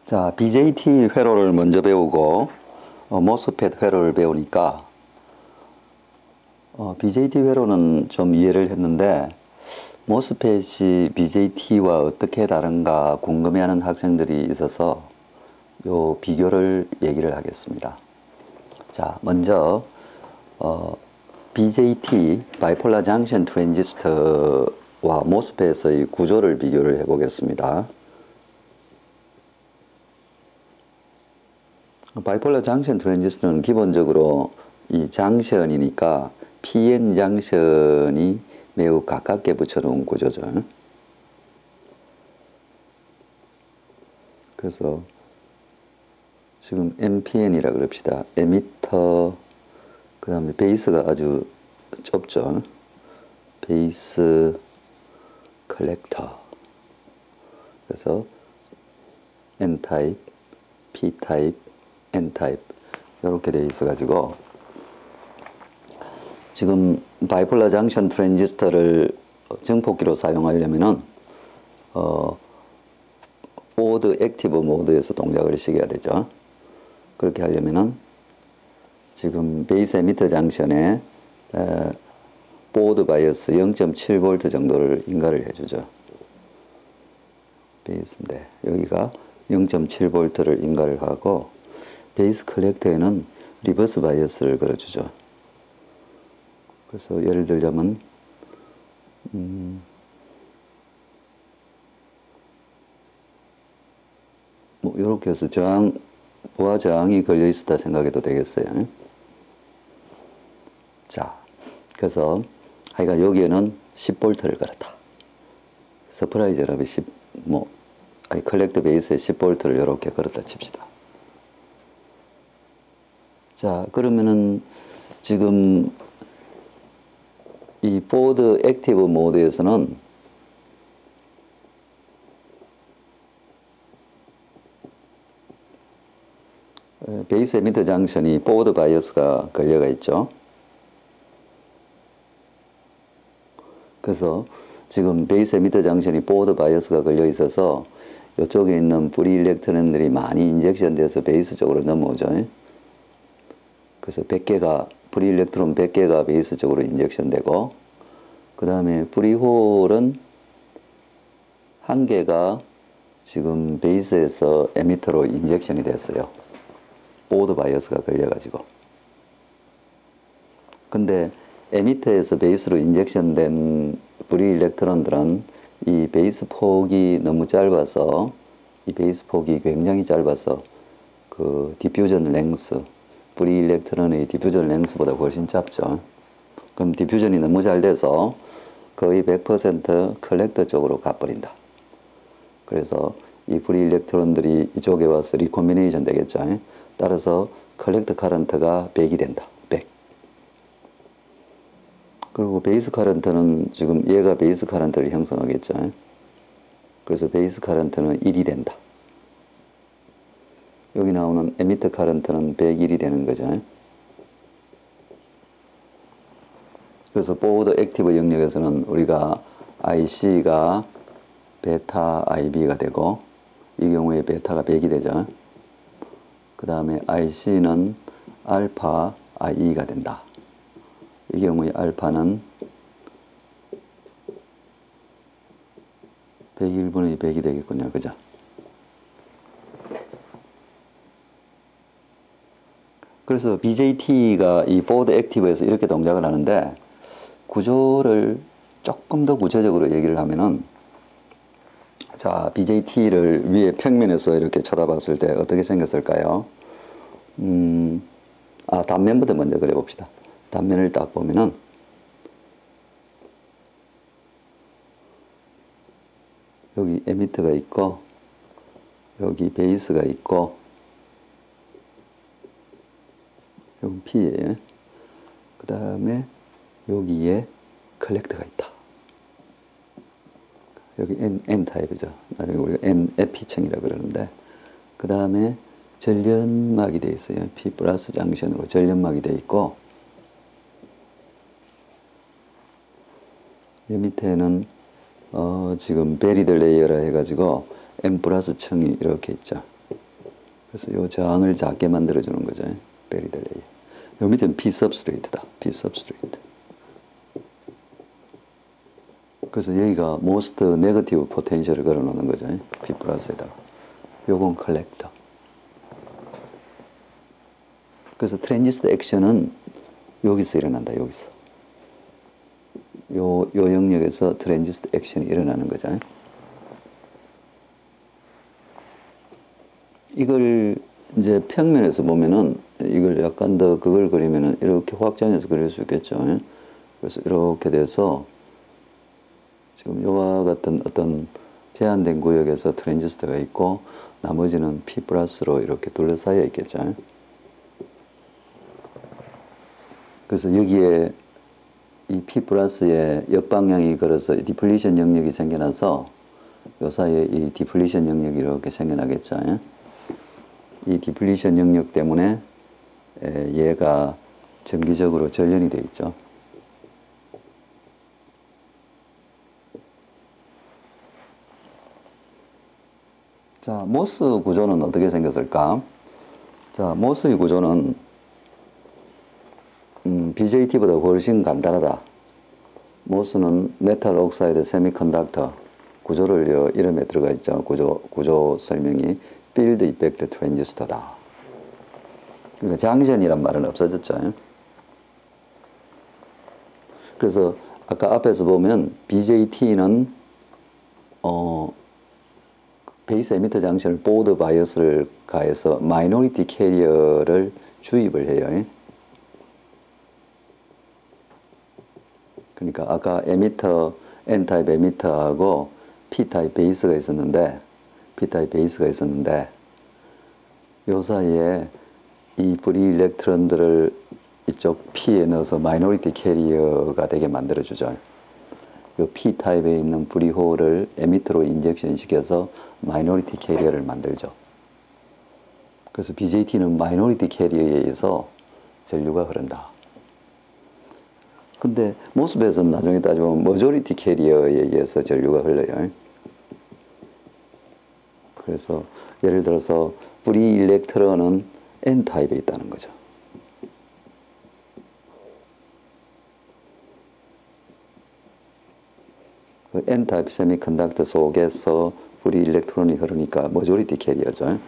자, BJT 회로를 먼저 배우고 모스펫 회로를 배우니까 BJT 회로는 좀 이해를 했는데 모스펫이 BJT와 어떻게 다른가 궁금해하는 학생들이 있어서 요 비교를 얘기를 하겠습니다. 자, 먼저 BJT, 바이폴라 장션 트랜지스터와 모스펫의 구조를 비교를 해보겠습니다. 바이폴라 장션 트랜지스터는 기본적으로 이 장션이니까 PN 장션이 매우 가깝게 붙여놓은 구조죠. 그래서 지금 NPN이라 그럽시다. 에미터, 그 다음에 베이스가 아주 좁죠. 베이스 컬렉터. 그래서 N타입, P타입, N타입 이렇게 되어 있어가지고 지금 바이폴라 장션 트랜지스터를 증폭기로 사용하려면은 오드 액티브 모드에서 동작을 시켜야 되죠. 그렇게 하려면은 지금 베이스 에미터 장션에 보드 바이어스 0.7V 정도를 인가를 해주죠. 베이스인데 여기가 0.7V를 인가를 하고 베이스 컬렉터에는 리버스 바이어스를 걸어주죠. 그래서 예를 들자면 뭐 이렇게 해서 부하 저항이 걸려 있었다 생각해도 되겠어요. 자, 그래서 하여간 여기에는 10V를 걸었다. 서프라이즈 럽이 컬렉터 베이스에 10V를 이렇게 걸었다 칩시다. 자, 그러면은 지금 이 보드 액티브 모드에서는 베이스 에미터 장션이 보드 바이어스가 걸려가 있죠. 그래서 지금 베이스 에미터 장션이 보드 바이어스가 걸려 있어서 이쪽에 있는 프리 일렉트론들이 많이 인젝션 돼서 베이스 쪽으로 넘어오죠. 그래서 프리 일렉트론 100개가 베이스 쪽으로 인젝션 되고, 그 다음에 프리 홀은 1개가 지금 베이스에서 에미터로 인젝션이 됐어요. 보드 바이어스가 걸려가지고. 근데 에미터에서 베이스로 인젝션된 프리 일렉트론들은 이 베이스 폭이 너무 짧아서, 이 베이스 폭이 굉장히 짧아서 그 디퓨전 랭스, 프리 일렉트론의 디퓨전 랭스보다 훨씬 짧죠. 그럼 디퓨전이 너무 잘 돼서 거의 100% 컬렉터 쪽으로 가버린다. 그래서 이 프리 일렉트론들이 이쪽에 와서 리콤비네이션 되겠죠. 따라서 컬렉터 커런트가 100이 된다. 100. 그리고 베이스 커런트는 지금 얘가 베이스 커런트를 형성하겠죠. 그래서 베이스 커런트는 1이 된다. 여기 나오는 에미터 커런트는 101이 되는 거죠. 그래서 보드 액티브 영역에서는 우리가 IC가 베타 IB가 되고, 이 경우에 베타가 100이 되죠. 그 다음에 IC는 알파 IE가 된다. 이 경우에 알파는 101분의 100이 되겠군요. 그죠? 그래서 BJT가 이 보드 액티브에서 이렇게 동작을 하는데, 구조를 조금 더 구체적으로 얘기를 하면은, 자, BJT를 위에 평면에서 이렇게 쳐다봤을 때 어떻게 생겼을까요? 단면부터 먼저 그려봅시다. 단면을 딱 보면은, 여기 에미터가 있고, 여기 베이스가 있고, 여기 P예요. 그 다음에 여기에 컬렉터가 있다. 여기 N타입이죠. 나중에 우리가 N-P층이라고 그러는데, 그 다음에 전련막이 되어 있어요. P 플러스 장션으로 전련막이 되어 있고, 이 밑에는 지금 베리드 레이어라 해가지고 N 플러스 층이 이렇게 있죠. 그래서 요 저항을 작게 만들어주는 거죠. 베리드 레이어. 요 밑에는 P substrate다. P substrate. 그래서 여기가 most negative potential을 걸어놓는 거죠. P 플러스에다가. 요건 collector. 그래서 트랜지스터 액션은 여기서 일어난다. 여기서. 요 영역에서 트랜지스터 액션이 일어나는 거죠. 이걸 이제 평면에서 보면은 이걸 약간 더 그걸 그리면은 이렇게 확장해서 그릴 수 있겠죠. 그래서 이렇게 돼서 지금 이와 같은 어떤 제한된 구역에서 트랜지스터가 있고 나머지는 P 플러스로 이렇게 둘러싸여 있겠죠. 그래서 여기에 이 P 플러스에 역방향이 걸어서 디플리션 영역이 생겨나서 요 사이에 이 디플리션 영역이 이렇게 생겨나겠죠. 이 디플리션 영역 때문에 얘가 정기적으로 전련이 되어 있죠. 자, 모스 구조는 어떻게 생겼을까? 자, 모스의 구조는 BJT보다 훨씬 간단하다. 모스는 메탈 옥사이드 세미컨덕터 구조를 이름에 들어가 있죠. 구조 설명이 필드 이펙트 트랜지스터다. 그러니까 장전이란 말은 없어졌죠. 그래서 아까 앞에서 보면 BJT는 베이스 에미터 장전을 보드 바이어스를 가해서 마이너리티 캐리어를 주입을 해요. 그러니까 아까 에미터, N타입 에미터하고 P타입 베이스가 있었는데 요 사이에 이 프리 일렉트론들을 이쪽 P에 넣어서 마이너리티 캐리어가 되게 만들어주죠. 요 P타입에 있는 프리홀을 에미터로 인젝션 시켜서 마이너리티 캐리어를 만들죠. 그래서 BJT는 마이너리티 캐리어에 의해서 전류가 흐른다. 근데 모스펫은 나중에 따지면 머조리티 캐리어에 의해서 전류가 흘러요. 그래서 예를 들어서 프리 일렉트론은 N타입에 있다는 거죠. 그 N타입 세미컨덕터 속에서 프리 일렉트론이 흐르니까 머조리티 캐리어죠.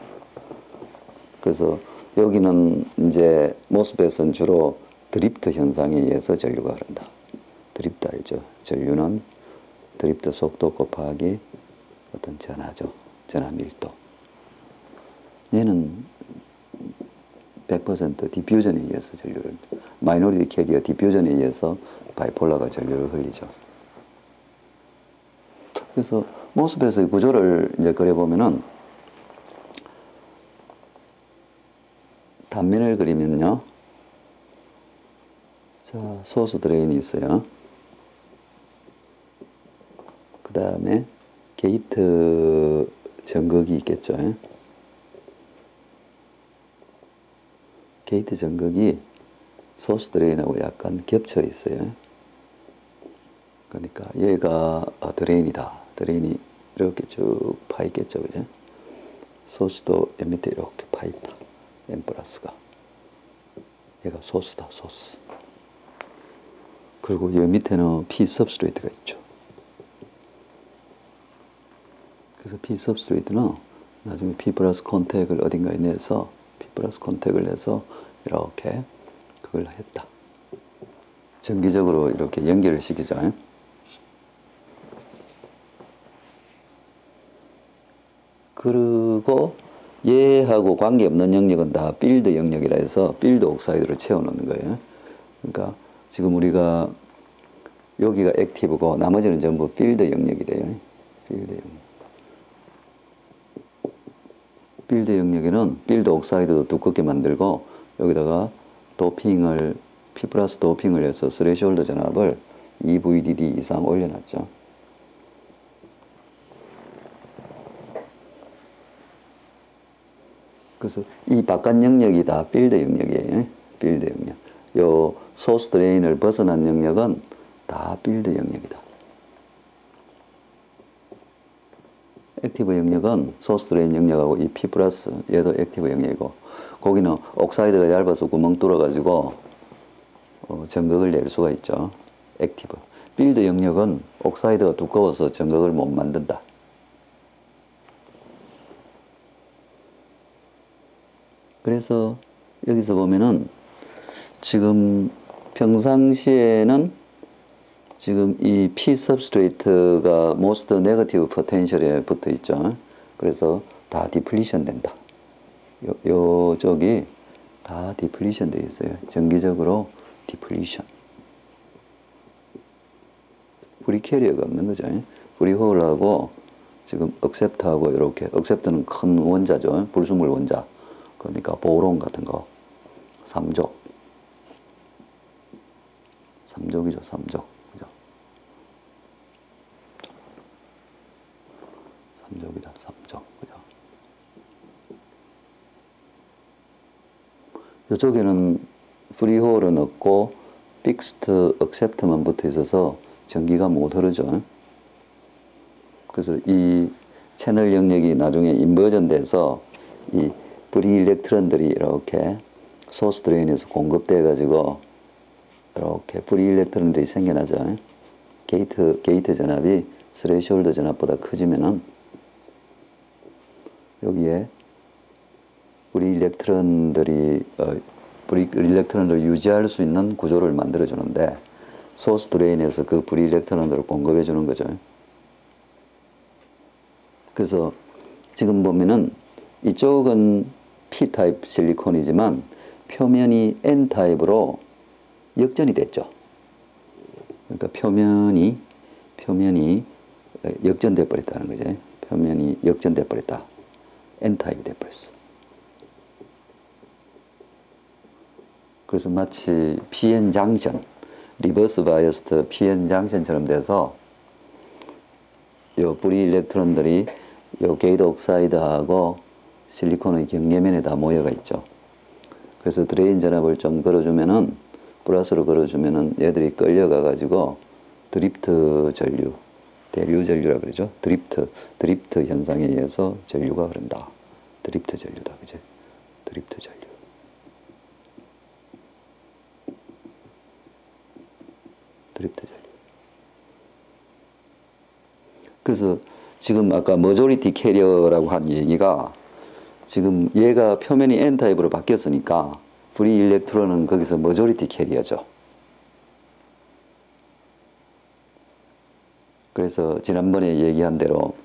그래서 여기는 이제 모스펫은 주로 드리프트 현상에 의해서 전류가 흐른다. 드리프트 알죠? 전류는 드리프트 속도 곱하기 어떤 전하죠. 전하 밀도. 얘는 100% 디퓨전에 의해서 전류를, 마이너리티 캐리어 디퓨전에 의해서 바이폴라가 전류를 흘리죠. 그래서 모스펫의 구조를 이제 그려보면은 단면을 그리면요. 자, 소스 드레인이 있어요. 그 다음에 게이트 전극이 있겠죠. 게이트 전극이 소스 드레인하고 약간 겹쳐 있어요. 그러니까 얘가 드레인이다. 드레인이 이렇게 쭉 파 있겠죠. 그죠? 소스도 얘 밑에 이렇게 파 있다. M 플러스가. 얘가 소스다. 소스. 그리고 여기 밑에는 P substrate가 있죠. 그래서 P substrate는 나중에 P 플러스 컨택을 어딘가에 내서 P 플러스 컨택을 내서 이렇게 그걸 했다. 정기적으로 이렇게 연결을 시키죠. 그리고 얘하고 관계없는 영역은 다 필드 영역이라 해서 필드 옥사이드로 채워놓는 거예요. 그러니까 지금 우리가 여기가 액티브고 나머지는 전부 필드 영역이 돼요. 필드 영역. 필드 영역에는 필드 옥사이드도 두껍게 만들고 여기다가 도핑을 P 플러스 도핑을 해서 스레시홀드 전압을 EVDD 이상 올려놨죠. 그래서 이 바깥 영역이 다 필드 영역이에요. 필드 영역. 요 소스 드레인을 벗어난 영역은 다 필드 영역이다. 액티브 영역은 소스 드레인 영역하고 이 P 플러스 얘도 액티브 영역이고, 거기는 옥사이드가 얇아서 구멍 뚫어가지고 전극을 낼 수가 있죠. 액티브. 필드 영역은 옥사이드가 두꺼워서 전극을 못 만든다. 그래서 여기서 보면은 지금 평상시에는 지금 이 P substrate가 most negative potential에 붙어 있죠. 그래서 다 디플리션 된다. 요쪽이 다 디플리션 되어 있어요. 정기적으로 디플리션. 프리 캐리어가 없는 거죠. 프리 홀하고 지금 억셉트하고 이렇게, 억셉트는 큰 원자죠. 불순물 원자. 그러니까 보론 같은 거. 3족. 3족이죠, 3족. 그죠? 3족이다, 3족. 그죠? 이쪽에는 프리홀은 없고, 픽스트 억셉트만 붙어 있어서 전기가 못 흐르죠. 그래서 이 채널 영역이 나중에 인버전 돼서 이 프리 일렉트론들이 이렇게 소스 드레인에서 공급돼 가지고 이렇게 프리 일렉트론들이 생겨나죠. 게이트 전압이 스레시홀드 전압보다 커지면은 여기에 프리 일렉트론들이 프리 일렉트론을 유지할 수 있는 구조를 만들어 주는데, 소스 드레인에서 그 프리 일렉트론들을 공급해 주는 거죠. 그래서 지금 보면은 이쪽은 P타입 실리콘이지만 표면이 N타입으로 역전이 됐죠. 그러니까 표면이 역전돼 버렸다는 거죠. 표면이 역전돼 버렸다. N타입이 돼 버렸어. 그래서 마치 PN 장션, 리버스 바이어스드 PN 장션처럼 돼서 요 프리 일렉트론들이 요 게이트 옥사이드하고 실리콘의 경계면에 다 모여가 있죠. 그래서 드레인 전압을 좀 걸어주면은, 플러스로 걸어주면은 얘들이 끌려가 가지고 드리프트 전류, 대류 전류라 그러죠. 드리프트 현상에 의해서 전류가 흐른다. 드리프트 전류다, 그죠? 드리프트 전류. 드리프트 전류. 그래서 지금 아까 머조리티 캐리어라고 한 얘기가, 지금 얘가 표면이 N타입으로 바뀌었으니까 프리 일렉트론은 거기서 머조리티 캐리어죠. 그래서 지난번에 얘기한 대로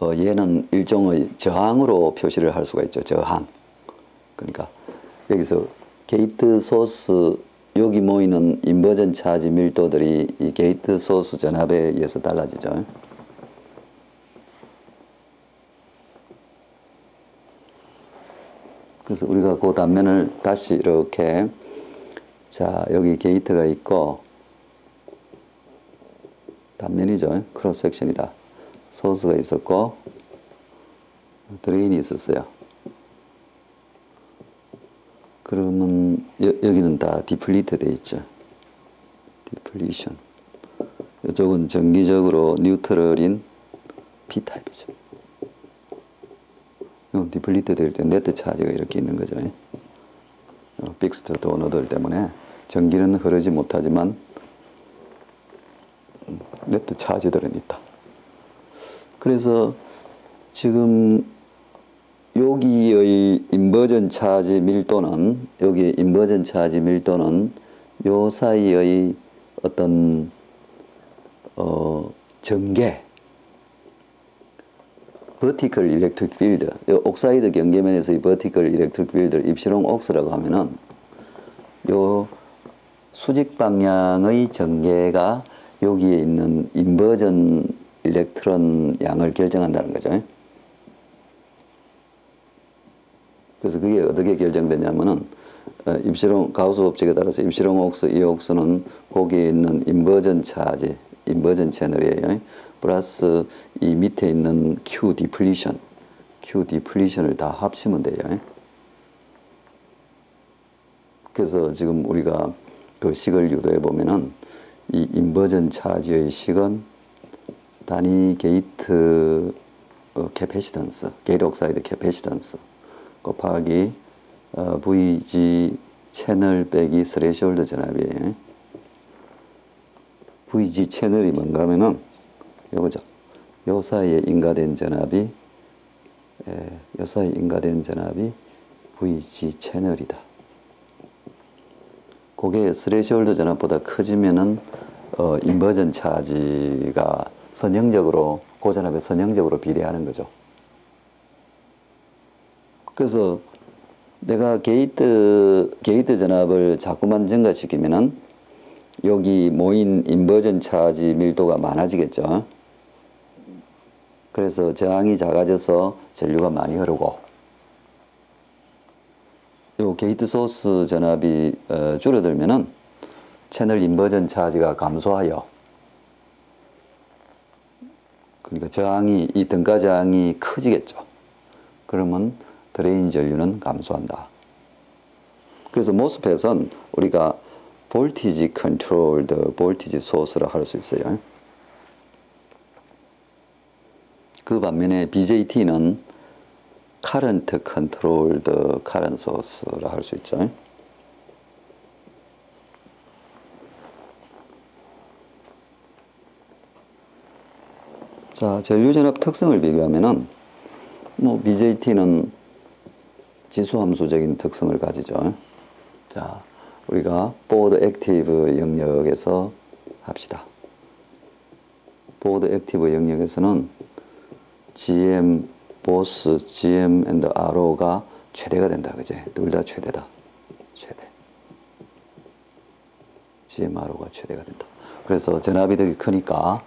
얘는 일종의 저항으로 표시를 할 수가 있죠. 저항. 그러니까 여기서 게이트 소스, 여기 모이는 인버전 차지 밀도들이 이 게이트 소스 전압에 의해서 달라지죠. 그래서 우리가 그 단면을 다시 이렇게, 자, 여기 게이트가 있고, 단면이죠. 크로스 섹션이다. 소스가 있었고, 드레인이 있었어요. 그러면 여기는 다 디플리트 돼 있죠. 디플리션. 이쪽은 정기적으로 뉴트럴인 P타입이죠. 디플리트 될 때 네트 차지가 이렇게 있는 거죠. 픽스트 도너들 때문에 전기는 흐르지 못하지만 네트 차지들은 있다. 그래서 지금 여기의 인버전 차지 밀도는, 여기 인버전 차지 밀도는 요 사이의 어떤 전개, 버티컬 일렉트릭 필드, 옥사이드 경계면에서의 버티컬 일렉트릭 필드를 입시롱 옥스라고 하면은 요 수직 방향의 전개가 여기에 있는 인버전 일렉트론 양을 결정한다는 거죠. 그래서 그게 어떻게 결정되냐면은 입시롱 가우스 법칙에 따라서 입시롱 옥스, 이 옥스는 거기에 있는 인버전 차지, 인버전 채널이에요. 플러스 이 밑에 있는 Q 디플리션을 다 합치면 돼요. 그래서 지금 우리가 그 식을 유도해 보면은 이 인버전 차지의 식은 단위 게이트 캐패시턴스, 게이트 옥사이드 캐패시턴스 곱하기 VG 채널 빼기 스레시홀드 전압이에요. VG 채널이 뭔가 하면은 요거죠. 요 사이에 인가된 전압이 요 사이에 인가된 전압이 VG 채널이다. 그게 스레시홀드 전압보다 커지면은 인버전 차지가 선형적으로 고전압에 선형적으로 비례하는 거죠. 그래서 내가 게이트 전압을 자꾸만 증가시키면은 여기 모인 인버전 차지 밀도가 많아지겠죠. 그래서 저항이 작아져서 전류가 많이 흐르고, 요 게이트 소스 전압이 줄어들면은 채널 인버전 차지가 감소하여, 그러니까 저항이, 이 등가 저항이 커지겠죠. 그러면 드레인 전류는 감소한다. 그래서 모스펫은 우리가 볼티지 컨트롤드 볼티지 소스라 할 수 있어요. 그 반면에 BJT는 커런트 컨트롤드 커런트 소스라 할 수 있죠. 자, 전류전압 특성을 비교하면은 뭐 BJT는 지수함수적인 특성을 가지죠. 자, 우리가 보드 액티브 영역에서 합시다. 보드 액티브 영역에서는 GM, 보스, GM and RO가 최대가 된다. 그제? 둘 다 최대다. 최대. GM, RO가 최대가 된다. 그래서 전압이 되게 크니까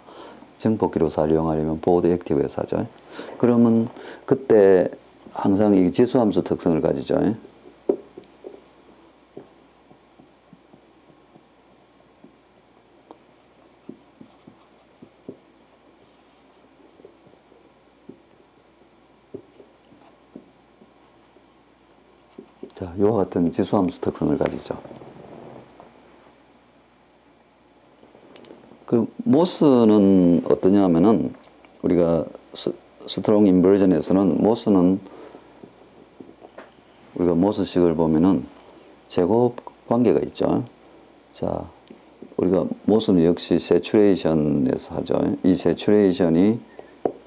정폭기로 사용하려면 보드 액티브에서 하죠. 그러면 그때 항상 이 지수함수 특성을 가지죠. 자, 이와 같은 지수함수 특성을 가지죠. 그 모스는 어떠냐 하면은 우리가 스트롱 인버전에서는 모스는 우리가 모스식을 보면은 제곱 관계가 있죠. 자, 우리가 모스는 역시 세츄레이션에서 하죠. 이 세츄레이션이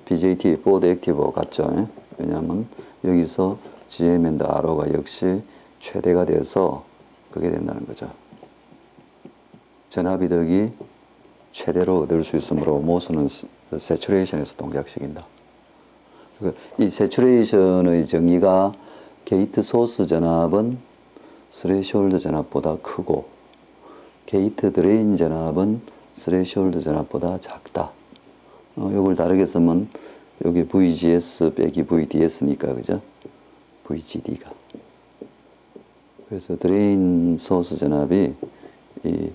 BJT, 보드 액티브와 같죠. 왜냐하면 여기서 GM and RO가 역시 최대가 돼서 그게 된다는 거죠. 전압이득이 최대로 얻을 수 있으므로 모스는 세츄레이션에서 동작시킨다. 이 세츄레이션의 정의가 게이트 소스 전압은 스레시홀드 전압보다 크고 게이트 드레인 전압은 스레시홀드 전압보다 작다. 이걸 다르게 쓰면 여기 VGS 빼기 VDS니까 그죠? VGD가. 그래서 드레인 소스 전압이 이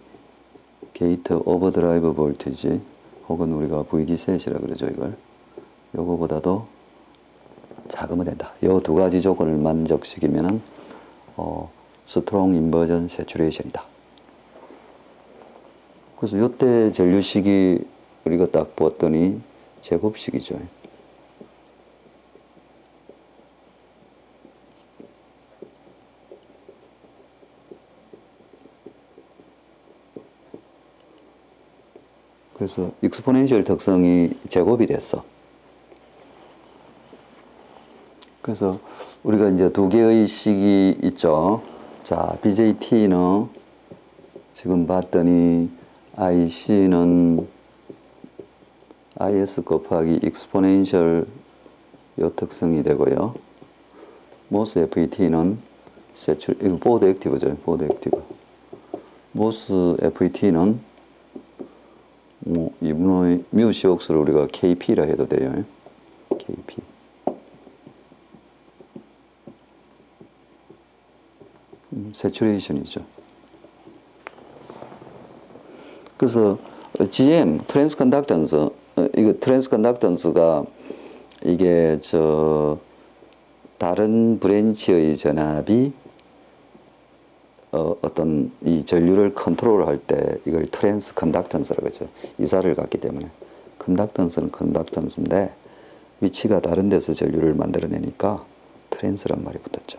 게이트 오버드라이브 볼티지 혹은 우리가 VD셋이라 그러죠 이걸. 요거보다도 작으면 된다. 요 두 가지 조건을 만족시키면은 스트롱 인버전 세츄레이션이다. 그래서 요때 전류식이 우리가 딱 봤더니 제곱식이죠. 그래서 익스포넨셜 특성이 제곱이 됐어. 그래서 우리가 이제 두 개의 식이 있죠. 자, BJT는 지금 봤더니 IC는 IS 곱하기 익스포넨셜 요 특성이 되고요. 모스 FET는 이거 보드 액티브죠. 보드 액티브. 모스 FET는 이분의 뮤 시옥스를 우리가 KP라 해도 돼요. KP. 세츄레이션이죠. 그래서 GM 트랜스 컨덕턴스 이거 트랜스 컨덕턴스가 이게 다른 브랜치의 전압이 어떤 이 전류를 컨트롤할 때 이걸 트랜스 컨덕턴스라고 하죠. 이사를 갖기 때문에 컨덕턴스는 컨덕턴스인데 위치가 다른 데서 전류를 만들어내니까 트랜스란 말이 붙었죠.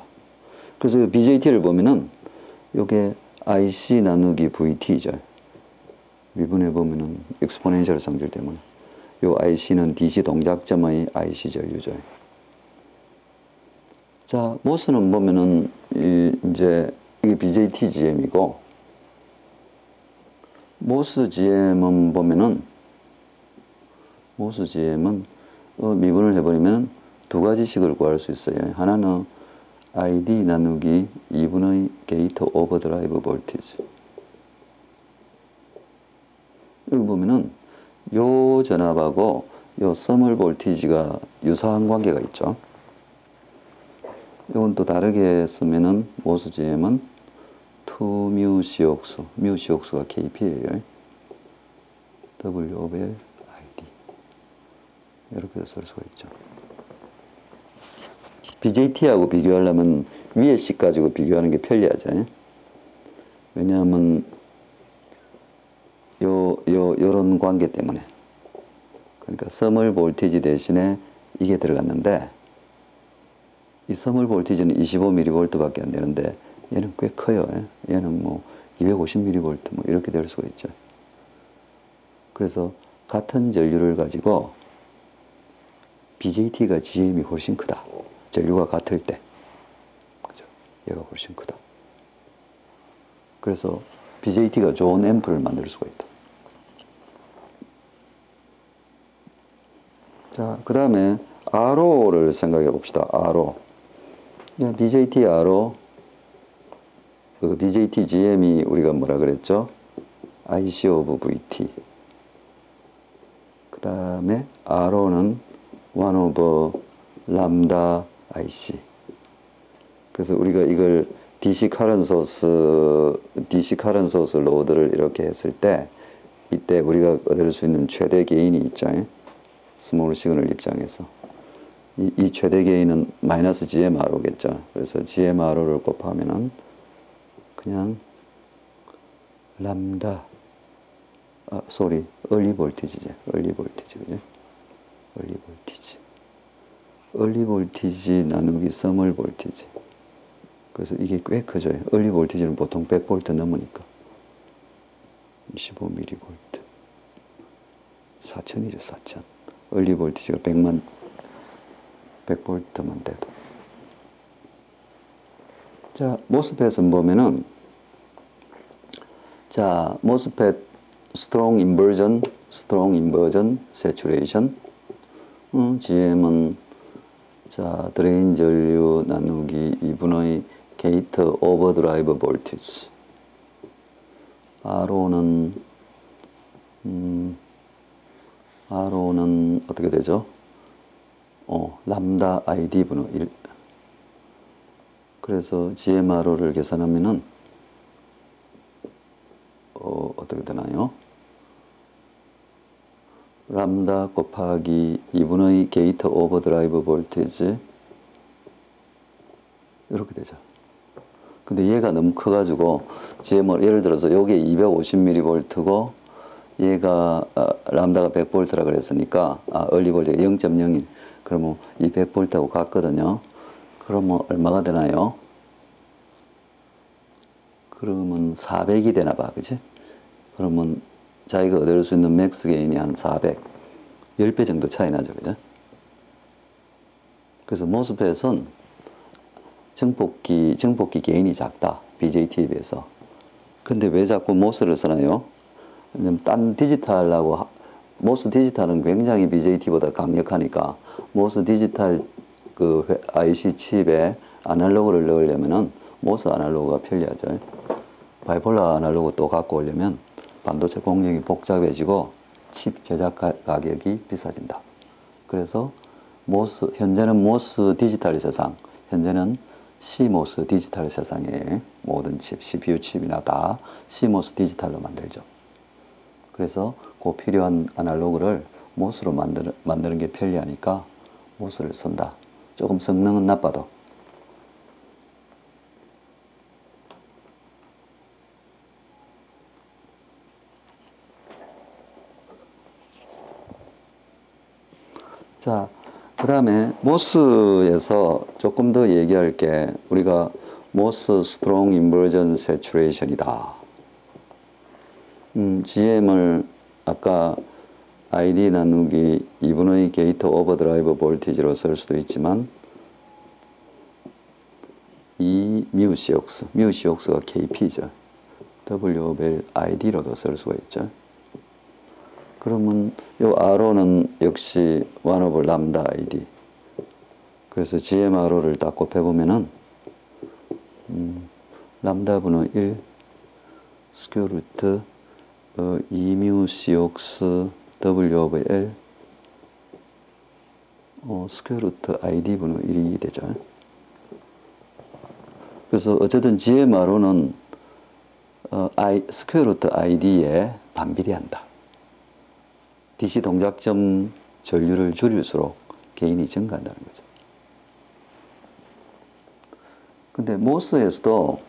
그래서 BJT를 보면은 요게 IC 나누기 VT죠. 미분해 보면은 엑스포넨셜 성질 때문에 요 IC는 DC 동작점의 IC 전류죠. 자, 모스는 보면은 이제 이게 BJT GM이고 모스 GM은 보면은 모스 GM은 미분을 해버리면 두 가지씩을 구할 수 있어요. 하나는 ID 나누기 2분의 게이트 오버드라이브 볼티지. 여기 보면은 요 전압하고 요 서멀 볼티지가 유사한 관계가 있죠. 이건 또 다르게 쓰면은 모스 GM은 2뮤 C옥수, 뮤 C옥수가 KP예요. W 오브 ID 이렇게 쓸 수가 있죠. BJT하고 비교하려면 위에 식 가지고 비교하는 게 편리하죠. 왜냐하면 요런 관계 때문에. 그러니까 서멀 볼티지 대신에 이게 들어갔는데 이 서멀 볼티지는 25mV 밖에 안 되는데 얘는 꽤 커요. 얘는 뭐 250mV 뭐 이렇게 될 수가 있죠. 그래서 같은 전류를 가지고 BJT가 GM이 훨씬 크다. 전류가 같을 때. 그죠? 얘가 훨씬 크다. 그래서 BJT가 좋은 앰프를 만들 수가 있다. 자, 그 다음에 RO를 생각해 봅시다. RO. BJT RO, 그 BJT GM이 우리가 뭐라 그랬죠? IC 오브 VT. 그 다음에 RO는 1 over 람다 IC. 그래서 우리가 이걸 DC 카런 소스 로드를 이렇게 했을 때 이때 우리가 얻을 수 있는 최대 게인이 있죠. 스몰 시그널 입장에서. 이 최대 게인은 마이너스 GMRO겠죠. 그래서 GMRO를 곱하면은 그냥 람다, 얼리 볼티지죠. 얼리 볼티지, 그죠? 얼리 볼티지. 얼리 볼티지 나누기 서멀 볼티지. 그래서 이게 꽤 커져. 얼리 볼티지는 보통 100V 넘으니까. 25mV. 4000이죠, 4000. 얼리 볼티지가 100만, 100V만 돼도. 자, 모스펫은 보면은, 자, 모스펫 스트롱 인버전, 세츄레이션. GM은 자, 드레인 전류 나누기 2분의 게이트 오버드라이브 볼티지. RO는 어떻게 되죠? 람다 ID 분의 1. 그래서 GMRO를 계산하면은 어떻게 되나요? 람다 곱하기 2분의 게이트 오버드라이브 볼티지 이렇게 되죠. 근데 얘가 너무 커가지고 GMR 예를 들어서 요게 250mV고 얘가 람다가 100V라 그랬으니까 얼리 볼트가 0.01 그러면 이 100V하고 같거든요. 그러면 얼마가 되나요? 그러면 400이 되나 봐, 그치? 그러면 자기가 얻을 수 있는 맥스 게인이 한 400, 10배 정도 차이 나죠, 그죠? 그래서 모스펫은 정폭기 게인이 작다, BJT에 비해서. 근데 왜 자꾸 모스를 쓰나요? 왜냐면 딴 디지털하고, 모스 디지털은 굉장히 BJT보다 강력하니까, 모스 디지털 그 IC 칩에 아날로그를 넣으려면은 모스 아날로그가 편리하죠. 바이폴라 아날로그 또 갖고 오려면 반도체 공정이 복잡해지고 칩 제작 가격이 비싸진다. 그래서 현재는 모스 디지털 세상, 현재는 CMOS 디지털 세상의 모든 칩, CPU 칩이나 다 CMOS 디지털로 만들죠. 그래서 그 필요한 아날로그를 모스로 만드는 게 편리하니까 모스를 쓴다. 조금 성능은 나빠도. 자, 그 다음에 모스에서 조금 더 얘기할 게 우리가 모스 스트롱 인버전 세츄레이션이다. GM을 아까 ID 나누기 2분의 게이트 오버드라이브 볼티지로 쓸 수도 있지만 이 뮤 COX가 KP죠. W 벨 ID로도 쓸 수가 있죠. 그러면 요 RO는 역시 1 over 람다 ID. 그래서 GMRO를 딱 곱해보면은 람다 분의 1 스퀘어 루트 2뮤 COX W over L 스퀘어 루트 ID 분의 1이 되죠. 그래서 어쨌든 GMRO는 스퀘어 루트 ID에 반비례한다. DC 동작점 전류를 줄일수록 게인이 증가한다는 거죠. 근데 모스에서도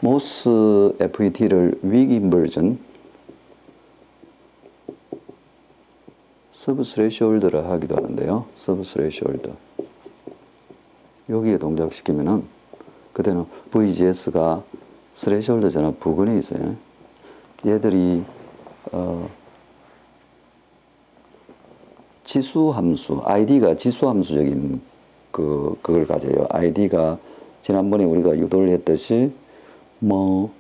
모스 FET를 윅 인버전 서브 스레시홀드를 하기도 하는데요. 서브 스레시홀드 여기에 동작시키면은 그때는 VGS가 스레시홀드 전압 부근에 있어요. 얘들이 지수함수, ID가 지수함수적인 그걸 가져요. ID가 지난번에 우리가 유도를 했듯이 뮤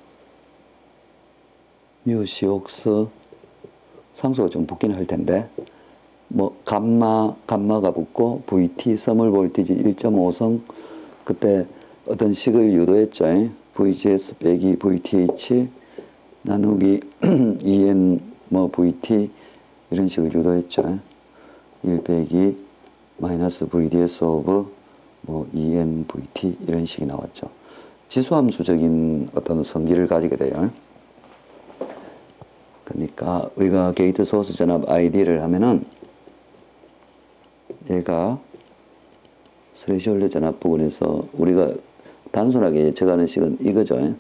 COX 상수가 좀 붙기는 할 텐데 감마가 붙고 VT 서멀 볼티지 1.5성 그때 어떤 식을 유도했죠. VGS 빼기 VTH 나누기 EN VT 이런 식을 유도했죠. 1 빼기 마이너스 VDS 오브 EN VT 이런 식이 나왔죠. 지수함수적인 어떤 성질을 가지게 돼요. 그러니까 우리가 게이트 소스 전압 ID를 하면은 얘가 스레시홀드 전압 부분에서 우리가 단순하게 예측하는 식은 이거죠.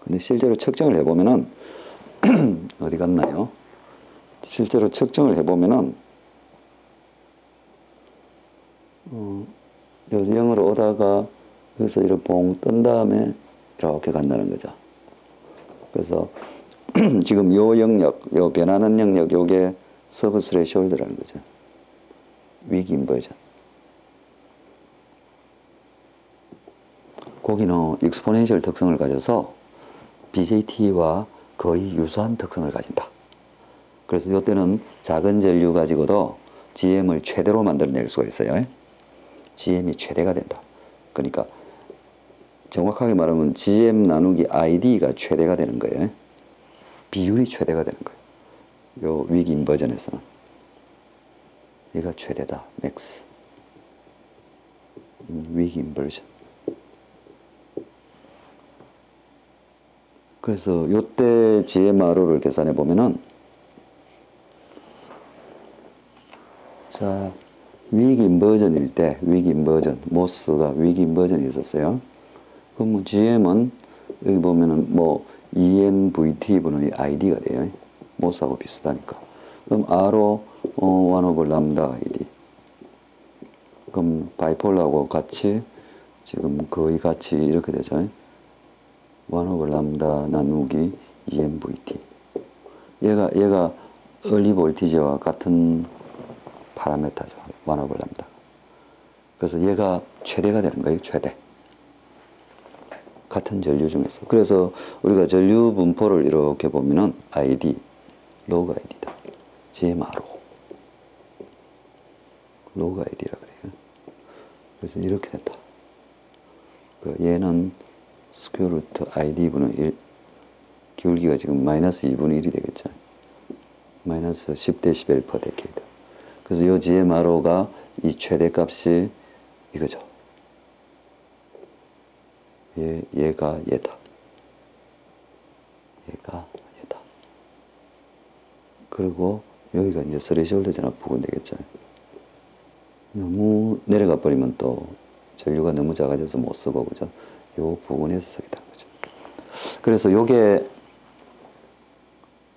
근데 실제로 측정을 해보면은 어디 갔나요? 실제로 측정을 해보면은 여기서 0으로 오다가 여기서 이렇게 봉 뜬 다음에 이렇게 간다는 거죠. 그래서 지금 요 영역, 요 변하는 영역, 요게 서브 스레시홀드라는 거죠. 윅 인버전. 거기는 익스포넨셜 특성을 가져서 BJT와 거의 유사한 특성을 가진다. 그래서 이때는 작은 전류 가지고도 GM을 최대로 만들어낼 수가 있어요. GM이 최대가 된다. 그러니까 정확하게 말하면 GM 나누기 ID가 최대가 되는 거예요. 비율이 최대가 되는 거예요. 요 윅 인버전에서는. 얘가 최대다. 맥스. 윅 인버전. 그래서 요때 GMRO를 계산해 보면은 자, 윅 인버전일 때, 윅 인버전, 모스가 윅 인버전이 있었어요. 그럼 GM은 여기 보면은 ENVT분의 ID가 돼요. 모스하고 비슷하니까. 그럼 Rho 1 over 람다 ID. 그럼 바이폴라하고 같이 지금 거의 같이 이렇게 되죠. 1 over 람다 나누기 ENVT. 얘가 얼리 볼티지와 같은 파라메타죠. 1 over 람다. 그래서 얘가 최대가 되는 거예요. 최대. 같은 전류 중에서. 그래서 우리가 전류 분포를 이렇게 보면은 ID, 로그 ID다. GMRO. 로그 ID라 그래요. 그래서 이렇게 된다. 얘는 스퀘어 루트 ID분의 1. 기울기가 지금 마이너스 2분의 1이 되겠죠. 마이너스 10dB per decade. 그래서 이 GMRO가 이 최대값이 이거죠. 얘가 얘다. 얘가 얘다. 그리고 여기가 이제 스레시홀드 전압 부분 되겠죠. 너무 내려가 버리면 또 전류가 너무 작아져서 못 쓰고 그죠. 요 부분에서 쓰겠다는 거죠. 그래서 요게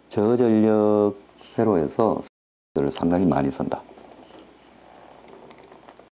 저전력 회로에서 상당히 많이 쓴다.